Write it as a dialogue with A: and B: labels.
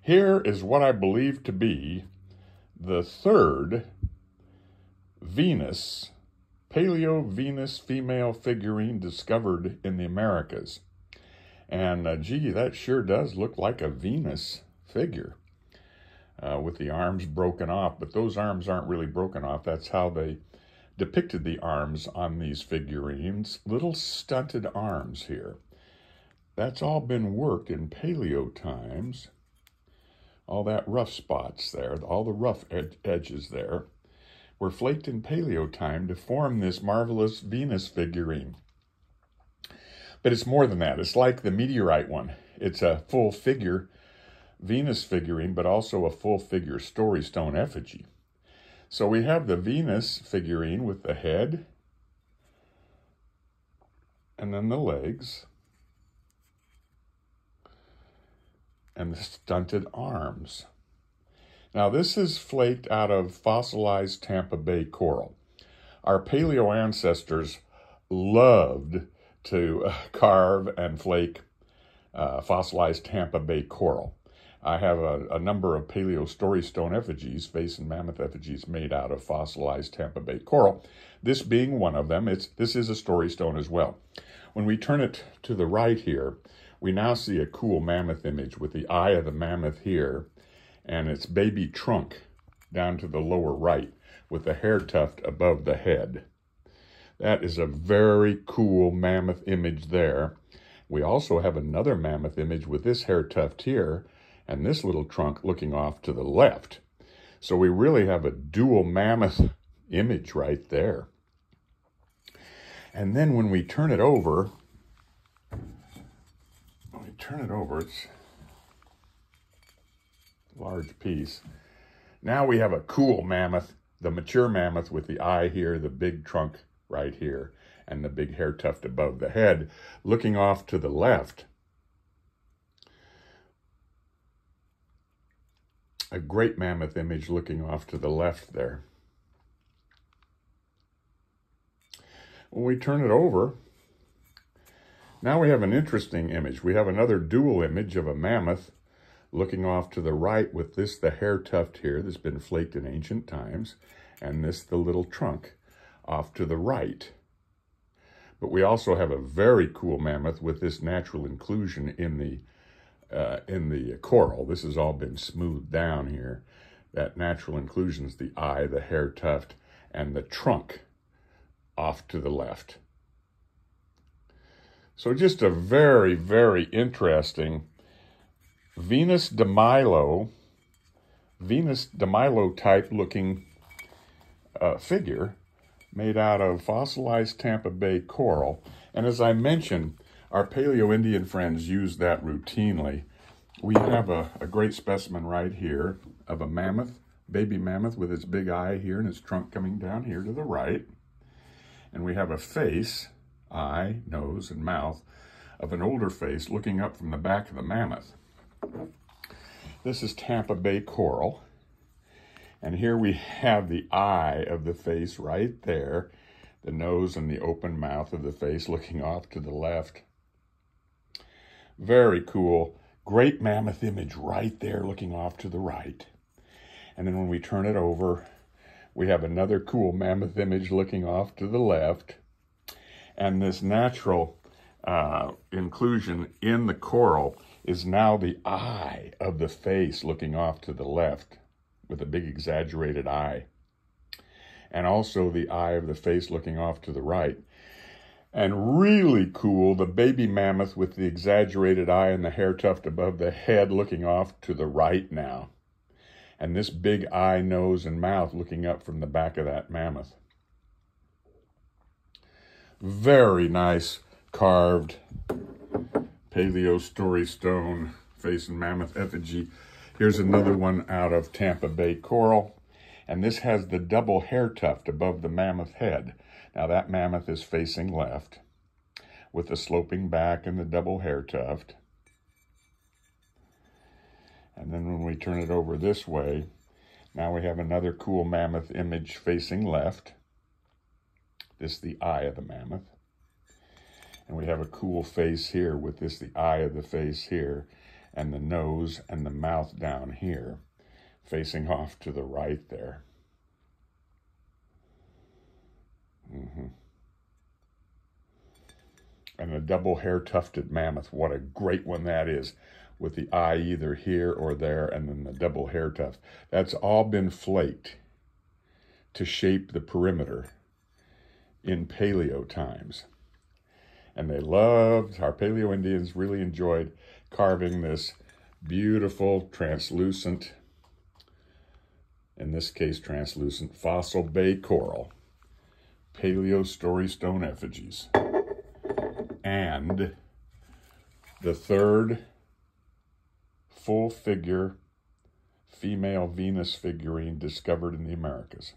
A: Here is what I believe to be the third Venus, Paleo Venus female figurine discovered in the Americas. And gee, that sure does look like a Venus figure with the arms broken off, but those arms aren't really broken off. That's how they depicted the arms on these figurines, little stunted arms here. That's all been worked in Paleo times. All that rough spots there, all the rough edges there, were flaked in Paleo time to form this marvelous Venus figurine. But it's more than that. It's like the meteorite one. It's a full figure Venus figurine, but also a full figure story stone effigy. So we have the Venus figurine with the head, and then the legs, and the stunted arms. Now this is flaked out of fossilized Tampa Bay coral. Our Paleo ancestors loved to carve and flake fossilized Tampa Bay coral. I have a number of Paleo story stone effigies, face and mammoth effigies made out of fossilized Tampa Bay coral. This being one of them, this is a story stone as well. When we turn it to the right here, we now see a cool mammoth image with the eye of the mammoth here and its baby trunk down to the lower right with the hair tuft above the head. That is a very cool mammoth image there. We also have another mammoth image with this hair tuft here and this little trunk looking off to the left. So we really have a dual mammoth image right there. And then when we turn it over, it's a large piece. Now we have a cool mammoth, the mature mammoth with the eye here, the big trunk right here, and the big hair tuft above the head, looking off to the left. A great mammoth image looking off to the left there. When we turn it over, now we have an interesting image. We have another dual image of a mammoth looking off to the right with this, the hair tuft here that's been flaked in ancient times, and this, the little trunk, off to the right. But we also have a very cool mammoth with this natural inclusion in the coral. This has all been smoothed down here. That natural inclusion is the eye, the hair tuft, and the trunk off to the left. So just a very, very interesting Venus de Milo type looking figure made out of fossilized Tampa Bay coral. And as I mentioned, our Paleo Indian friends use that routinely. We have a great specimen right here of a mammoth, baby mammoth with its big eye here and its trunk coming down here to the right. And we have a face, eye, nose, and mouth of an older face looking up from the back of the mammoth. This is Tampa Bay coral. And here we have the eye of the face right there, the nose and the open mouth of the face looking off to the left. Very cool. Great mammoth image right there looking off to the right. And then when we turn it over, we have another cool mammoth image looking off to the left. And this natural inclusion in the coral is now the eye of the face looking off to the left with a big exaggerated eye. And also the eye of the face looking off to the right. And really cool, the baby mammoth with the exaggerated eye and the hair tuft above the head looking off to the right now. And this big eye, nose, and mouth looking up from the back of that mammoth. Very nice carved Paleo story stone face and mammoth effigy. Here's another one out of Tampa Bay coral. And this has the double hair tuft above the mammoth head. Now that mammoth is facing left with the sloping back and the double hair tuft. And then when we turn it over this way, now we have another cool mammoth image facing left. This is the eye of the mammoth. And we have a cool face here with this, the eye of the face here. and the nose and the mouth down here, facing off to the right there. And a double hair-tufted mammoth. What a great one that is, with the eye either here or there, and then the double hair tuft. That's all been flaked to shape the perimeter in Paleo times. And they loved, our Paleo Indians really enjoyed carving this beautiful, translucent, in this case translucent, fossil bay coral, Paleo storystone effigies. And the third full figure female Venus figurine discovered in the Americas.